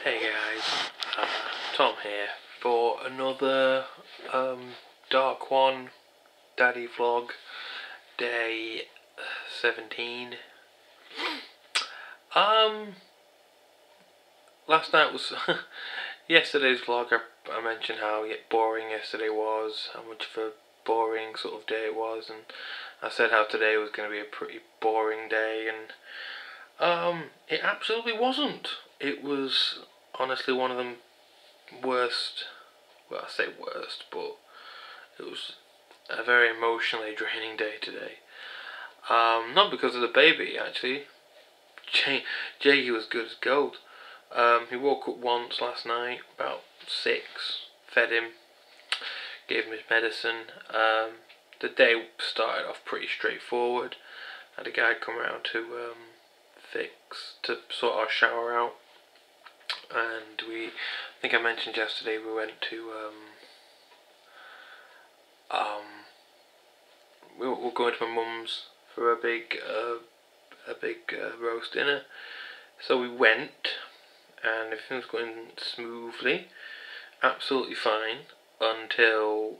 Hey guys, Tom here for another Darkone Daddy Vlog, day 17. Last night was yesterday's vlog. I mentioned how boring yesterday was, how much of a boring sort of day it was, and I said how today was going to be a pretty boring day, and it absolutely wasn't. It was honestly one of the worst, well, I say worst, but it was a very emotionally draining day today. Not because of the baby, actually. Jakey was good as gold. He woke up once last night, about 6, fed him, gave him his medicine. The day started off pretty straightforward. Had a guy come around to sort our shower out, and I think I mentioned yesterday we went to we were going to my mum's for a big roast dinner. So we went, and everything was going smoothly, absolutely fine, until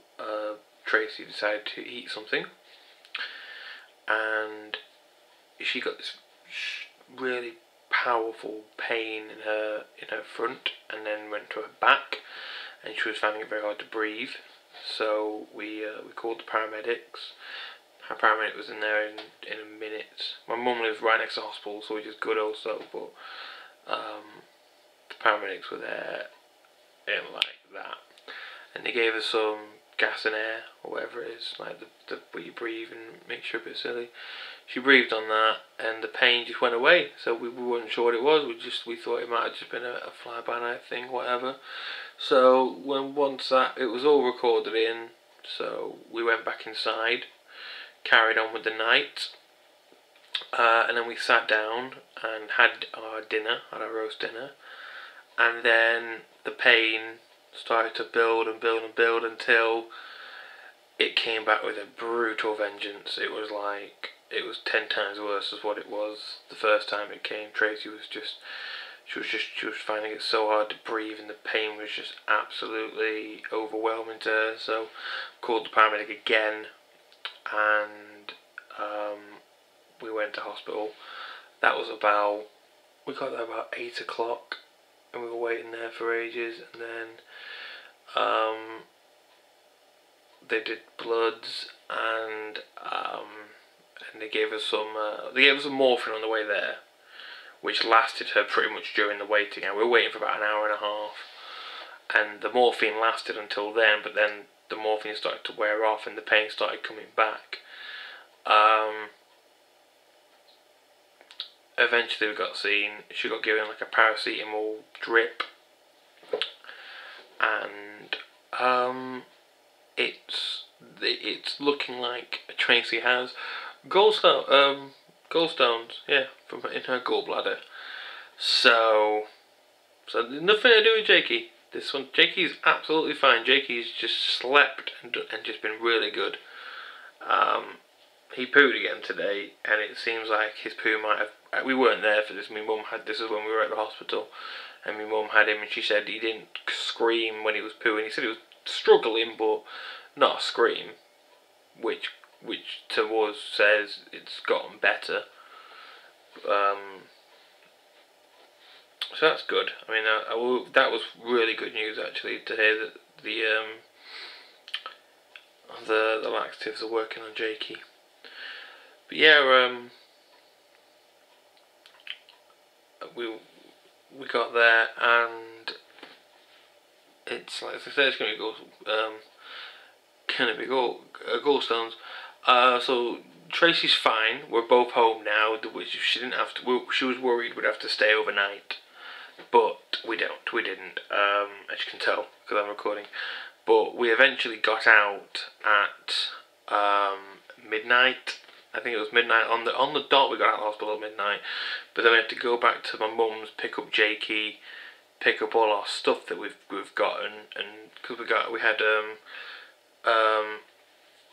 Tracy decided to eat something, and she got this really powerful pain in her front, and then went to her back, and she was finding it very hard to breathe. So we called the paramedics. Our paramedic was in there in a minute. My mum lives right next to the hospital, so which is good also, but the paramedics were there in like that, and they gave us some gas and air, or whatever it is, like the where you breathe and makes you a bit silly. She breathed on that, and the pain just went away. So we weren't sure what it was. We thought it might have just been a fly-by-night thing, whatever. So once that it was all recorded in, so we went back inside, carried on with the night, and then we sat down and had our dinner, had our roast dinner, and then the pain started to build and build and build until it came back with a brutal vengeance. It was 10 times worse than what it was the first time it came. Tracy was she was finding it so hard to breathe, and the pain was just absolutely overwhelming to her. So called the paramedic again, and we went to hospital. That was we got there about 8 o'clock, and we were waiting there for ages, and then they did bloods, and they gave us some morphine on the way there, which lasted her pretty much during the waiting. And we were waiting for about an hour and a half, and the morphine lasted until then, but then the morphine started to wear off and the pain started coming back. Eventually we got seen. She got given like a paracetamol drip, and it's looking like Tracy has gallstones, yeah, in her gallbladder. So nothing to do with Jakey. This one, Jakey's absolutely fine. Jakey's just slept and just been really good. He pooed again today, and it seems like his poo might have. We weren't there for this. My mum had this is when we were at the hospital, and my mum had him, and she said he didn't scream when he was pooing. He said he was struggling, but not a scream, which to us says it's gotten better. So that's good. I mean, that was really good news actually, to hear that the laxatives are working on Jakey. But yeah, we got there, and it's like I said, it's going to be gallstones. So Tracy's fine. We're both home now. She didn't have to. She was worried we'd have to stay overnight, but we didn't. As you can tell because I'm recording. But we eventually got out at midnight. I think it was midnight on the dot. We got out of the hospital at midnight, but then we had to go back to my mum's, pick up Jakey, pick up all our stuff that we've gotten, and because we had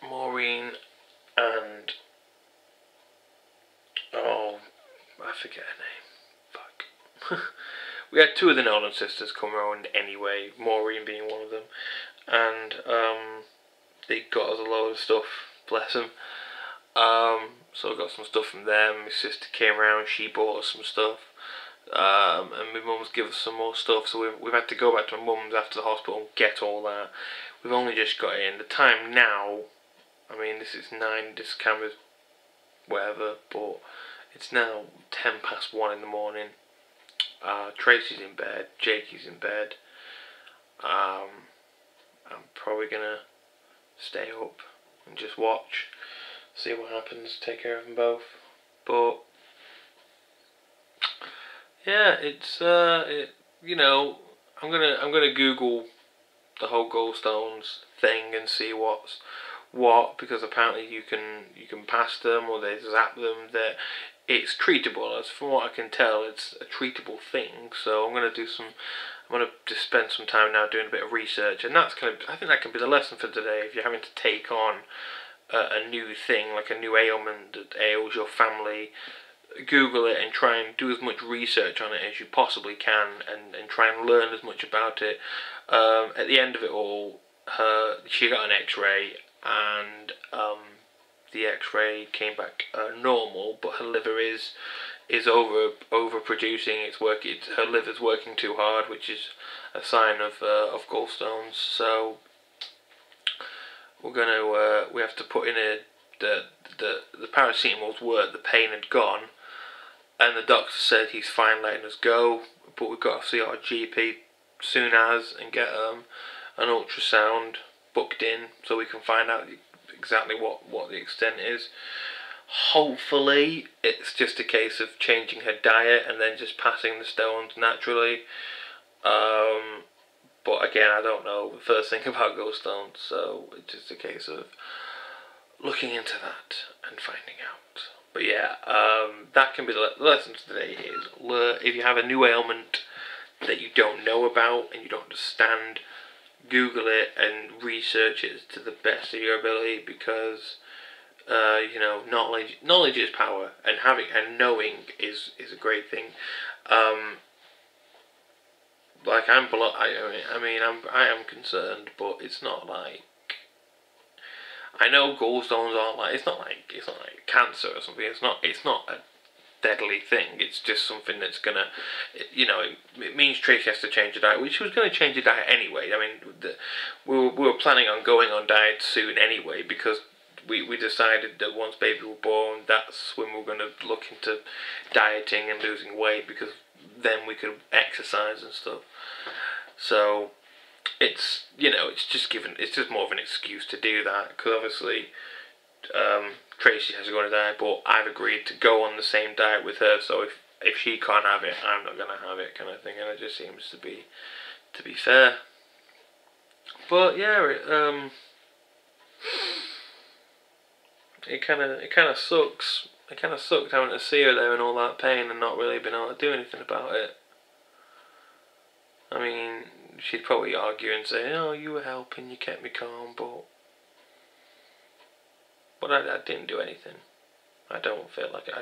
Maureen and I forget her name. Fuck. we had two of the Nolan sisters come around anyway, Maureen being one of them, and they got us a load of stuff, bless them. So I got some stuff from them. My sister came around, she bought us some stuff, and my mum's given us some more stuff, so we've had to go back to my mum's after the hospital and get all that. We've only just got in. The time now, I mean, this is 9, this camera's whatever, but it's now 1:10 in the morning. Tracy's in bed, Jakey's in bed. I'm probably gonna stay up and just watch, see what happens, take care of them both. But yeah, it's you know, I'm gonna Google the whole gallstones thing and see what's what, because apparently you can pass them or they zap them. That it's treatable, as from what I can tell, it's a treatable thing. So I'm gonna just spend some time now doing a bit of research, and I think that can be the lesson for today. If you're having to take on a new thing, like a new ailment that ails your family, Google it and try and do as much research on it as you possibly can, and try and learn as much about it. At the end of it all, she got an X-ray, and the X-ray came back normal, but her liver is overproducing. Her liver's working too hard, which is a sign of gallstones. So we have to put in the paracetamol's worked, the pain had gone, and the doctor said he's fine letting us go, but we've got to see our GP soon as and get an ultrasound booked in so we can find out exactly what the extent is. Hopefully it's just a case of changing her diet and then just passing the stones naturally. But again, I don't know the first thing about gallstones, so it's just a case of looking into that and finding out. But yeah, that can be the lesson today is, if you have a new ailment that you don't know about and you don't understand, Google it and research it to the best of your ability, because you know, knowledge is power, and knowing is a great thing. Like I am concerned, but it's not like, I know gallstones aren't like, it's not like cancer or something. It's not a deadly thing. It's just something that's gonna, you know, it means Tracy has to change her diet, which she was going to change her diet anyway. I mean, we were planning on going on diet soon anyway, because we decided that once baby was born, that's when we were going to look into dieting and losing weight, because then we could exercise and stuff. So it's, you know, it's just more of an excuse to do that, because obviously Tracy has to go on a diet, but I've agreed to go on the same diet with her, so if she can't have it, I'm not gonna have it, kind of thing, and it just seems to be fair. But yeah, it kind of sucks. It kind of sucked having to see her there in all that pain and not really being able to do anything about it. I mean, she'd probably argue and say, "Oh, you were helping, you kept me calm," but I didn't do anything. I don't feel like it.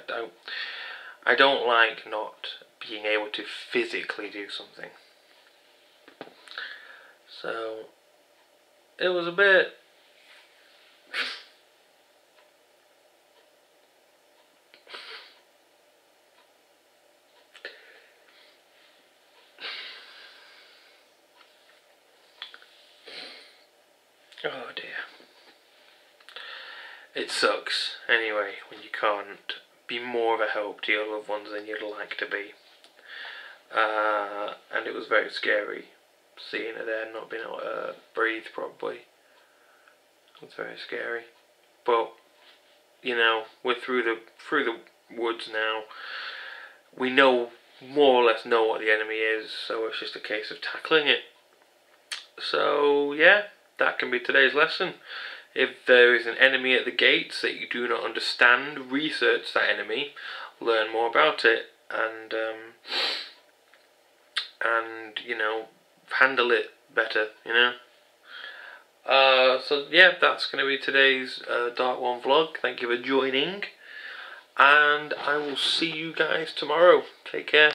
I don't like not being able to physically do something. So it was a bit. Oh dear. It sucks, anyway, when you can't be more of a help to your loved ones than you'd like to be. And it was very scary seeing her there, not being able to breathe properly. It was very scary. But, you know, we're through the woods now. We more or less know what the enemy is, so it's just a case of tackling it. So, yeah. That can be today's lesson. If there is an enemy at the gates that you do not understand, research that enemy, learn more about it, and you know, handle it better. You know. So yeah, that's going to be today's Darkone vlog. Thank you for joining, and I will see you guys tomorrow. Take care.